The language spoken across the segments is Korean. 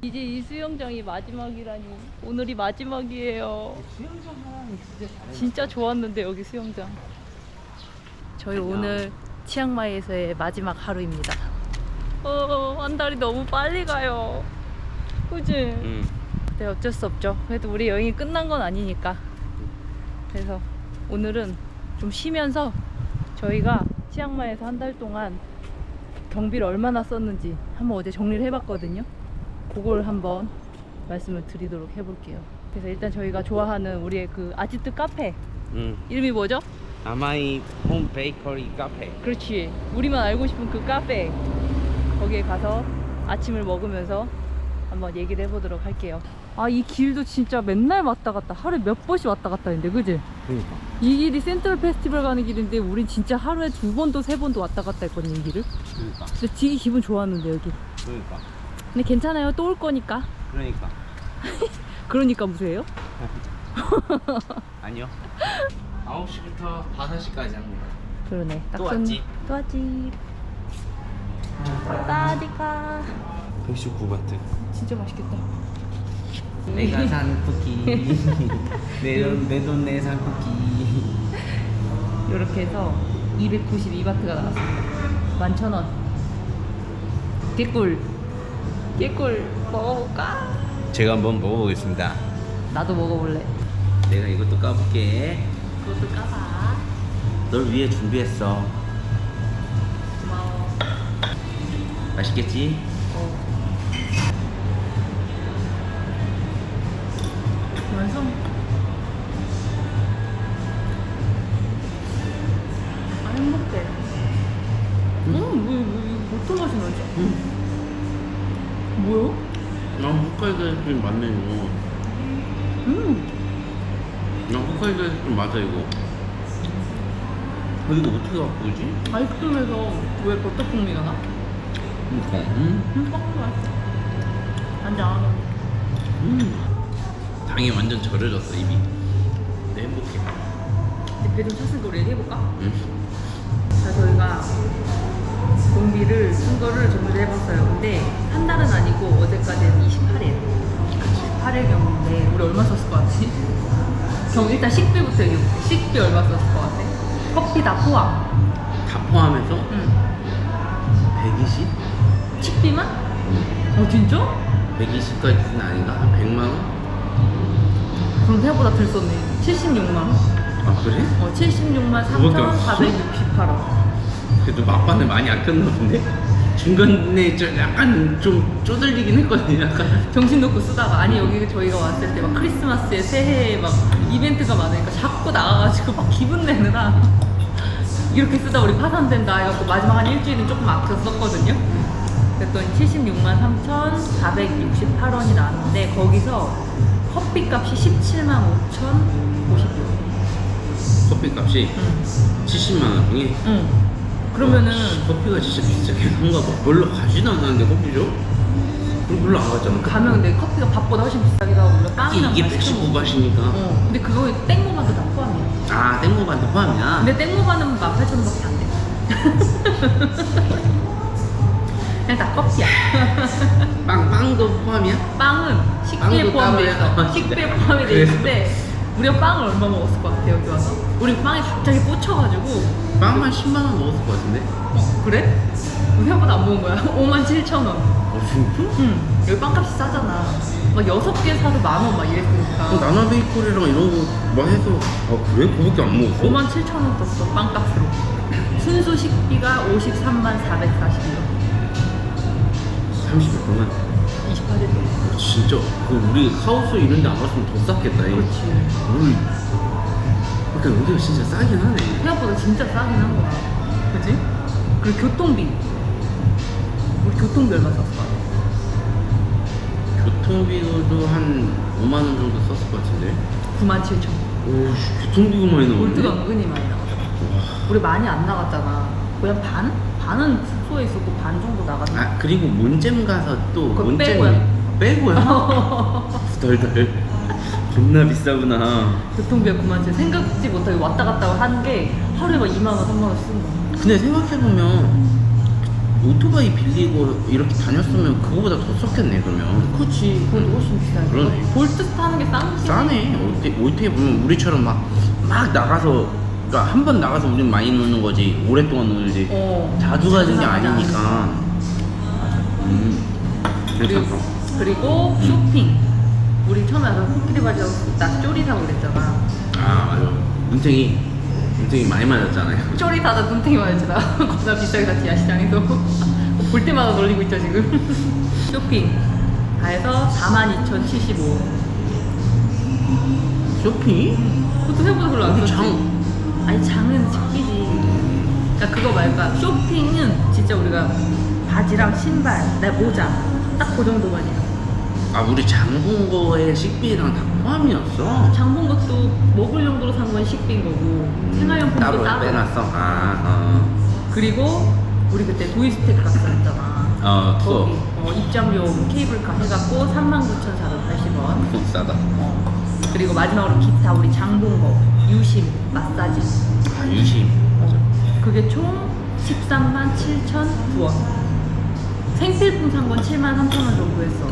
이제 이 수영장이 마지막이라니. 오늘이 마지막이에요. 수영장은 진짜 좋았는데 여기 수영장. 저희 오늘 치앙마이에서의 마지막 하루입니다. 한 달이 너무 빨리 가요. 그치? 네, 어쩔 수 없죠. 그래도 우리 여행이 끝난 건 아니니까. 그래서 오늘은 좀 쉬면서 저희가 치앙마이에서 한 달 동안 경비를 얼마나 썼는지 한번 어제 정리를 해봤거든요. 그걸 한번 말씀을 드리도록 해볼게요. 그래서 일단 저희가 좋아하는 우리의 그 아지트 카페 이름이 뭐죠? 아마이 홈 베이커리 카페. 그렇지, 우리만 알고 싶은 그 카페, 거기에 가서 아침을 먹으면서 한번 얘기를 해보도록 할게요. 아, 이 길도 진짜 맨날 왔다 갔다, 하루에 몇 번씩 왔다 갔다 했는데, 그지? 그러니까. 이 길이 센트럴 페스티벌 가는 길인데 우린 진짜 하루에 2번도 3번도 왔다 갔다 했거든요, 이 길을. 그러니까. 근데 되게 기분 좋았는데 여기. 그러니까. 근데 괜찮아요, 또 올 거니까. 그러니까. 그러니까 무슨예요? 아니요. 9시부터 5시까지 합니다. 그러네. 딱 또 좋네. 왔지? 또 왔지. 따디가. 119바트. 진짜 맛있겠다. 내가 산 쿠키. 내 돈 내 산 쿠키. 이렇게 해서 292바트가 나왔습니다. 11,000원. 개꿀. 개꿀. 먹어볼까? 제가 한번 먹어보겠습니다. 나도 먹어볼래. 내가 이것도 까볼게. 그것도 까봐. 널 위해 준비했어. 고마워. 맛있겠지? 완성. 아, 행복해. 왜 어떤 맛이 나지? 뭐야? 나 홋카이도 아이스크림 맞네 이거. 나 홋카이도 아이스크림 맞아 이거. 이거 어떻게 갖고 오지? 아이스크림에서 왜 버터풍미가 나? 그러니까. 떡도 맛있어. 간장. 당이 완전 절여졌어 입이. 내 행복해. 이제 배 좀 찼으니까 우리 얘기해볼까? 응. 자, 저희가 공비를 쓴 거를 정리를 해봤어요. 근데 한 달은 아니고 어제까지는 28일. 28일 경비인데 우리 얼마 썼을 것 같지? 일단 식비부터 얘기해볼게. 식비 얼마 썼을 것 같아? 커피 다 포함. 다 포함해서 응. 120? 식비만? 진짜? 120까지는 아닌가? 한 100만 원? 그럼 생각보다 덜 썼네. 76만 원. 아 그래? 76만 그거밖에 없어? 3,468원. 그래도 막판에 많이 아꼈나 본데? 중간에 약간 좀 쪼들리긴 했거든요. 약간. 정신 놓고 쓰다가, 아니 여기 저희가 왔을 때 막 크리스마스에 새해에 막 이벤트가 많으니까 자꾸 나가가지고 막 기분 내느라 이렇게 쓰다 우리 파산된다 해갖고 마지막 한 일주일은 조금 아꼈었거든요. 그랬더니 76만 3,468원이 나왔는데 거기서 커피값이 17만 5,050원. 커피 값이 70만 원이? 응. 그러면은 커피가 진짜 비싸긴 한가 봐. 별로 가지도 않았는데 커피죠? 그럼 별로 안 갔잖아. 가면 근데 커피가 밥보다 훨씬 비싸기도 하고 물론 빵이랑 이게 다 시켜 먹고. 119바시니까. 근데 그거 땡모반도 다 포함이야. 아 땡모반도 포함이야? 근데 땡모반은 18,000원밖에 안 돼. 그냥 다 커피야. 빵도 포함이야? 빵은 식비에 빵도 포함돼 따로 있어. 해? 식비에 포함이 돼 있는데 우리가 빵을 얼마 먹었을 것 같아 여기 와서? 우리 빵이 갑자기 꽂혀가지고. 빵만 10만 원 먹었을 것 같은데? 그래? 우리 생각보다 안 먹은 거야. 57,000원. 진짜? 응. 여기 빵값이 싸잖아. 막 6개 사도 10,000원 막 이랬으니까. 나나 베이커리랑 이런 거만 해서 아 그래? 그거밖에 안 먹었어? 57,000원 썼어 빵값으로. 순수 식비가 533만 440원. 30몇 동안? 28일 동안. 진짜 우리 하우스 이런 데 안 갔으면 더 쌌겠다. 그렇지. 우리 그러니까 여기가 진짜 싸긴 하네. 생각보다 진짜 싸긴 한 거야. 그치? 그리고 교통비. 우리 교통비 얼마 썼어? 교통비도 한 5만 원 정도 썼을 것 같은데? 97,000원. 오씨 교통비가 많이 나오네. 볼트가 은근히 많이 나가잖아. 우리 많이 안 나갔잖아. 그냥 반? 반은 숙소에 있었고 반 정도 나갔나? 아 그리고 몬잼 가서 또 그거 몬잼 빼고요. 빼고야. 덜덜. 존나 비싸구나. 교통비가 9만 원. 생각지 못하게 왔다 갔다 한 게 하루에 막 2만 원, 3만 원 쓰는 거야. 근데 생각해보면 오토바이 빌리고 이렇게 다녔으면 그거보다 더 썼겠네 그러면. 그렇지. 그건 훨씬 비싸니까. 그러네. 볼트 타는 게 싼. 싸네. 어떻게 보면 우리처럼 막 나가서, 그러니까 한 번 나가서 우린 많이 노는 거지, 오랫동안 놀지. 자주 가는 게 아니니까. 괜찮다. 그리고 쇼핑. 우리 처음에 와서 코끼리 바지하고 나 쪼리 사고 그랬잖아. 아 맞아. 문탱이 많이 맞았잖아요. 쪼리 사다 눈탱이 맞았잖아. 겁나 비싸게 샀지 야시장에서. 볼 때마다 놀리고 있죠 지금. 쇼핑 다 해서 42,075. 쇼핑? 그것도 생각보다 별로 안 우리 썼지. 아니 장은 식기지. 그러니까 그거 말까. 쇼핑은 진짜 우리가 바지랑 신발, 내 모자 딱 그 정도만이야. 아 우리 장 본 거에 식비랑 다 포함이었어? 장 본 것도 먹을 용도로 산 건 식비인 거고 생활용품도 따로 따로. 빼놨어? 그리고 우리 그때 도이스텍 갔었잖아. 투어. 거기 입장료 케이블카 해갖고 39,480원. 너무 싸다. 그리고 마지막으로 기타 우리 장 본 거 유심 마사지. 아 유심. 그게 총 137,009원. 생필품 산 건 73,000원 정도 했어.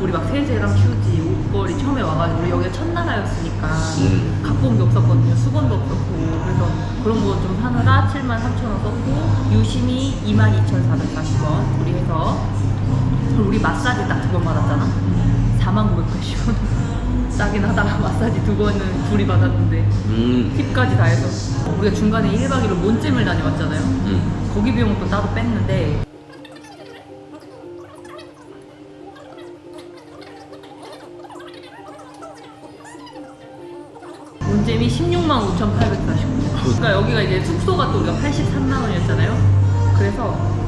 우리 막 세제랑 휴지, 옷걸이 처음에 와가지고 우리 여기가 첫나라였으니까 갖고 온 게 없었거든요. 수건도 없었고. 그래서 그런 거 좀 사느라 73,000원 썼고 유심이 22,440원. 우리 해서 그리고 우리 마사지 딱 2번 받았잖아. 49,980원. 싸긴 하다. 마사지 2번은 둘이 받았는데 팁까지 다 해서 우리가 중간에 1박 2일 몬잼을 다녀왔잖아요. 거기 비용도 따로 뺐는데 몬잼이 165,849원. 그러니까 여기가 이제 숙소가 또 우리가 83만 원이었잖아요. 그래서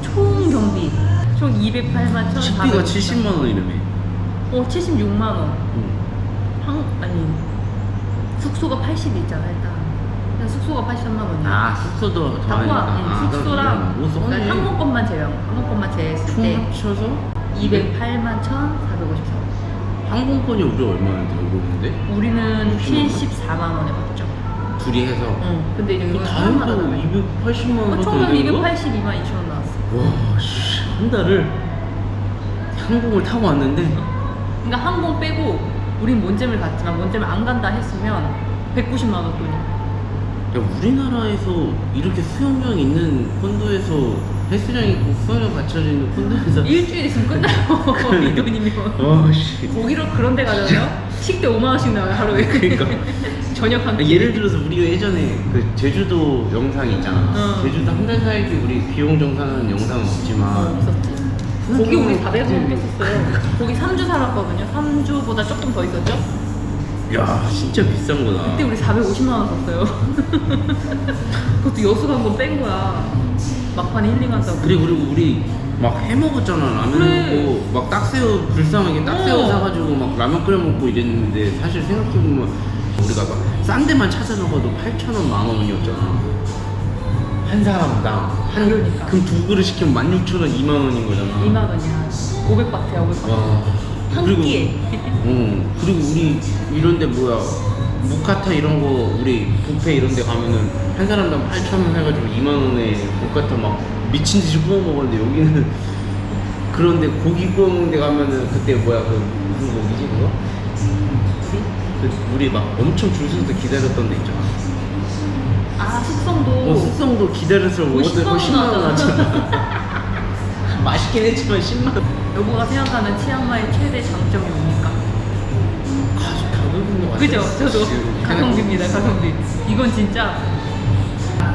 총 경비 총 208만 1,400원. 식비가 70만 원이라며. 76만 원. 아니 숙소가 80이 있잖아 일단. 그냥 숙소가 83만 원이야. 아 숙소도 다 포함. 더하니까. 숙소랑 뭐 써네. 그러니까 항공권만 제외. 항공권만 제외했을 총 때 합쳐서 208만 1,454원. 항공권이 우리 얼마인데 모르는데? 우리는 74만 원에 받죠. 둘이 해서. 근데 이제 이거 다 해도 280만 원. 총 282만 2천 원 나왔어. 와, 씨, 한 달을 항공을 타고 왔는데. 그러니까 항공 빼고 우린 몬잼을 갔지만 몬잼을 안 간다 했으면 190만 원 돈이야. 야, 우리나라에서 이렇게 수영장 있는 콘도에서 헬스장 있고 수영장 갖춰져 있는 콘도에서 일주일 있으면 끝나요. 이 돈이면. 와, 씨. 거기로 그런 데 가잖아요. 식대 5만 원씩 나와요 하루에. 그러니까. 저녁 한 끼. 예를 들어서 우리가 예전에 그 제주도 영상 있잖아. 제주도 한 달 살기 우리 비용 정산하는 영상은 없지만 없었지. 거기 우리 400원 넘겼었어요. 거기 3주 살았거든요. 3주보다 조금 더 있었죠? 야 진짜 비싼 거다. 그때 우리 450만 원 썼어요. 그것도 여수 간 건 뺀 거야. 막판에 힐링한다고. 그리고 우리 막 해먹었잖아. 라면 그래. 먹고 막 딱새우 불쌍하게 딱새우 사가지고 막 라면 끓여 먹고 이랬는데 사실 생각해보면 우리가 막 싼 데만 찾아 먹어도 8,000원, 10,000원이었잖아. 한 사람당. 그러니까. 그럼 두 그릇 시키면 16,000원, 2만원인 거잖아. 2만 원이야. 500바트야 500바트. 와. 한 그리고, 끼에. 그리고 우리 이런데 뭐야 무카타 이런 거 우리 뷔페 이런 데 가면은 한 사람당 8,000원 해가지고 2만원에 무카타 막 미친 듯이 구워 먹었는데 여기는 그런데 고기 구워 먹는 데 가면은 그때 뭐야 그 무슨 고기지 그거? 우리 막 엄청 줄 서서 기다렸던 데 있잖아. 아 숙성도. 숙성도 기다려서 먹었는데 10만 원 10만 원 나왔잖아. 하잖아. 맛있긴 했지만 10만 원. 여보가 생각하는 치앙마이 최대 장점이 뭡니까? 가격인 것 같아. 그죠? 저도 가성비입니다. 가성비. 이건 진짜.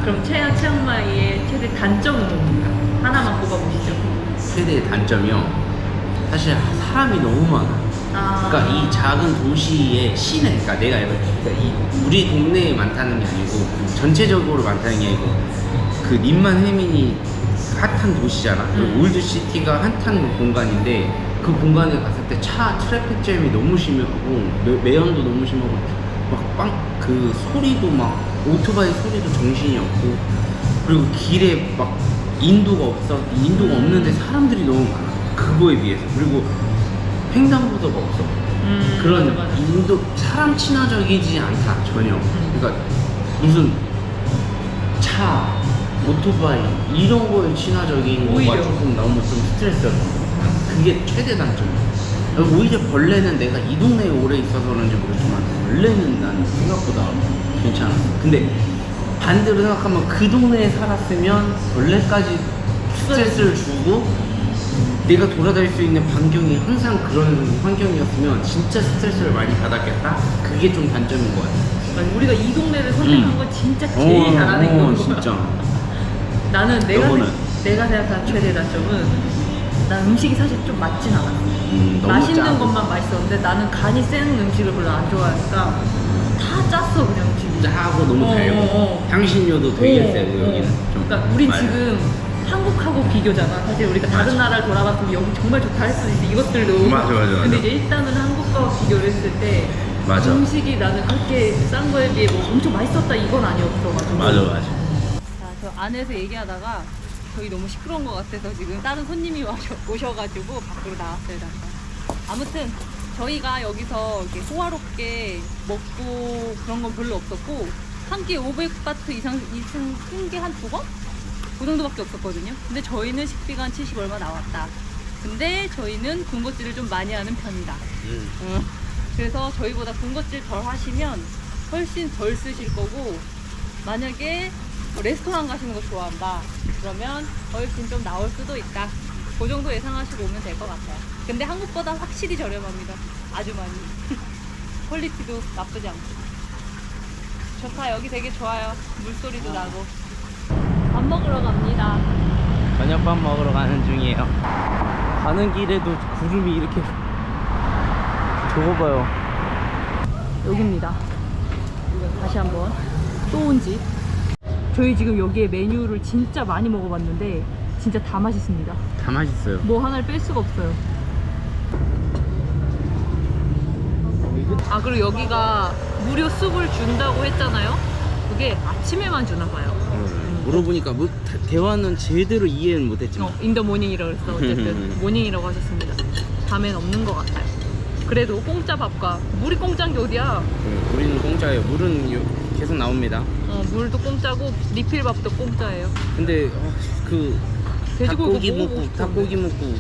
그럼 치앙마이의 최대 단점은 뭡니까? 하나만 꼽아보시죠. 최대의 단점이요. 사실 사람이 너무 많아. 그러니까 이 작은 도시의 시내, 그러니까 이 우리 동네에 많다는 게 아니고 전체적으로 많다는 게 아니고 그 님만 해민이 핫한 도시잖아. 올드시티가 핫한 공간인데 그 공간에 갔을 때 차 트래픽 잼이 너무 심하고 매연도 너무 심하고 막 그 소리도 막 오토바이 소리도 정신이 없고 그리고 길에 막 인도가 없는데 사람들이 너무 많아. 그거에 비해서. 그리고 횡단보도가 없어. 그런 맞아, 맞아. 인도 사람 친화적이지 않다 전혀. 그러니까 무슨 차, 오토바이 이런 거에 친화적인 오히려. 거가 조금 너무 좀 스트레스였던 것 같아. 그게 최대 단점이야. 오히려 벌레는 내가 이 동네에 오래 있어서 그런지 모르지만 벌레는 난 생각보다 괜찮았어. 근데 반대로 생각하면 그 동네에 살았으면 벌레까지 스트레스를 주고 내가 돌아다닐 수 있는 반경이 항상 그런 환경이었으면 진짜 스트레스를 많이 받았겠다? 그게 좀 단점인 것 같아. 아니, 우리가 이 동네를 선택한 건 진짜 제일 잘하는 거야. 진짜. 나는 여보는? 내가 생각한 최대 단점은 난 음식이 사실 좀 맞진 않아. 너무 맛있는 짜고. 것만 맛있었는데 나는 간이 센 음식을 별로 안 좋아하니까 다 짰어 그냥 음식이. 짜고 너무 달고 향신료도 되게 세고 여기는 좀. 그러니까 우린 맞아. 지금 한국하고 비교잖아. 사실 우리가 다른 나라를 돌아봤으면 여기 정말 좋다 할 수도 있어 이것들도. 맞아. 근데 이제 일단은 한국과 비교를 했을 때 맞아. 음식이 나는 그렇게 싼 거에 비해 뭐 엄청 맛있었다 이건 아니었어가지고. 맞아. 자, 저 안에서 얘기하다가 저희 너무 시끄러운 것 같아서 지금 다른 손님이 오셔가지고 밖으로 나왔어요. 잠깐. 아무튼 저희가 여기서 이렇게 호화롭게 먹고 그런 건 별로 없었고 한 끼 500바트 이상 쓴 게 한 2번? 그 정도밖에 없었거든요. 근데 저희는 식비가 한 70 얼마 나왔다. 근데 저희는 군것질을 좀 많이 하는 편이다. 그래서 저희보다 군것질 덜 하시면 훨씬 덜 쓰실 거고 만약에 레스토랑 가시는 거 좋아한다 그러면 훨씬 좀 나올 수도 있다. 그 정도 예상하시고 오면 될 것 같아요. 근데 한국보다 확실히 저렴합니다. 아주 많이. 퀄리티도 나쁘지 않고 좋다. 여기 되게 좋아요. 물소리도 나고. 밥 먹으러 갑니다. 저녁밥 먹으러 가는 중이에요. 가는 길에도 구름이 이렇게 저거 봐요. 여기입니다. 다시 한번 또 온 집. 저희 지금 여기에 메뉴를 진짜 많이 먹어봤는데 진짜 다 맛있습니다. 다 맛있어요. 뭐 하나를 뺄 수가 없어요. 아, 그리고 여기가 무료 숲을 준다고 했잖아요. 그게 아침에만 주나 봐요. 물어보니까 뭐 대화는 제대로 이해는 못했지만 인더 모닝이라고 그랬어. 어쨌든 모닝이라고 하셨습니다. 밤엔 없는 것 같아요. 그래도 공짜 밥과 물이 공짜인 게 어디야? 우리는 공짜예요. 물은 계속 나옵니다. 물도 공짜고 리필 밥도 공짜예요. 근데 그 돼지고기 닭고기 먹어보고 먹고 싶은데. 닭고기 먹고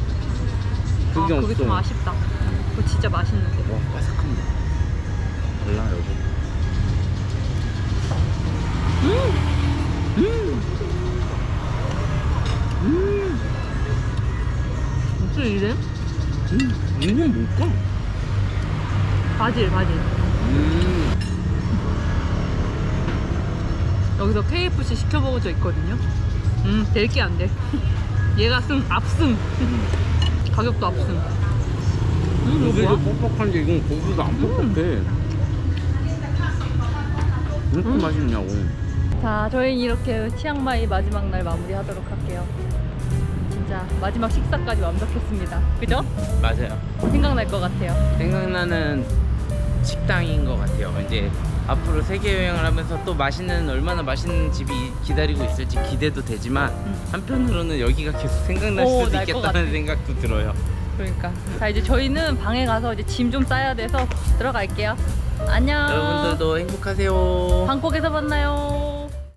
그게 없어. 그게 좀 아쉽다. 그거 진짜 맛있는데. 와, 바삭합니다. 달라 여보. 무슨 이래? 이건 뭘까? 바질. 여기서 KFC 시켜먹은 적 있거든요. 될 게 안 돼. 얘가 압승. 가격도 압승. 이거 고기도 뭐야? 뻑뻑한데 이건 고기가 안 뻑뻑해. 왜 이렇게 맛있냐고. 자, 저희는 이렇게 치앙마이 마지막 날 마무리하도록 할게요. 진짜 마지막 식사까지 완벽했습니다. 그죠? 맞아요. 생각날 것 같아요. 생각나는 식당인 것 같아요. 이제 앞으로 세계 여행을 하면서 또 얼마나 맛있는 집이 기다리고 있을지 기대도 되지만 한편으로는 여기가 계속 생각날 수도 날 것 같아. 있겠다는 생각도 들어요. 그러니까 자, 이제 저희는 방에 가서 이제 짐 좀 싸야 돼서 들어갈게요. 안녕. 여러분들도 행복하세요. 방콕에서 만나요.